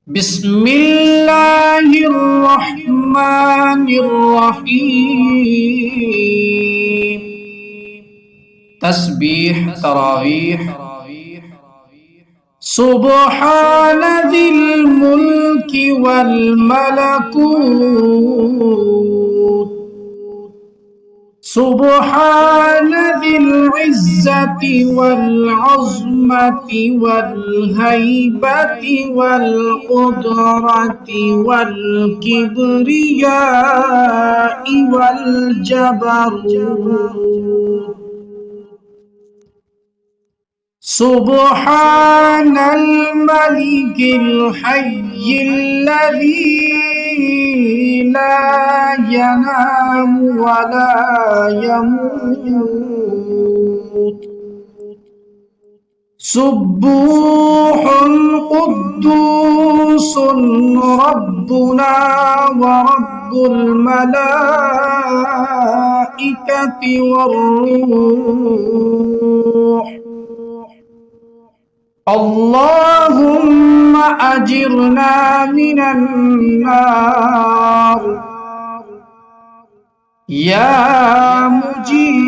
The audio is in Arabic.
بسم الله الرحمن الرحيم. تسبيح تراويح. سبحان ذي الملك والملكوت، سبحان ذي العزة والعظمة والهيبة والقدرة والكبرياء والجبروت، سبحان الملك الحي الذي لا ينام ولا يموت، سبوح قدوس ربنا ورب الملائكة والروح. اللهم أجرنا من النار يا مجيب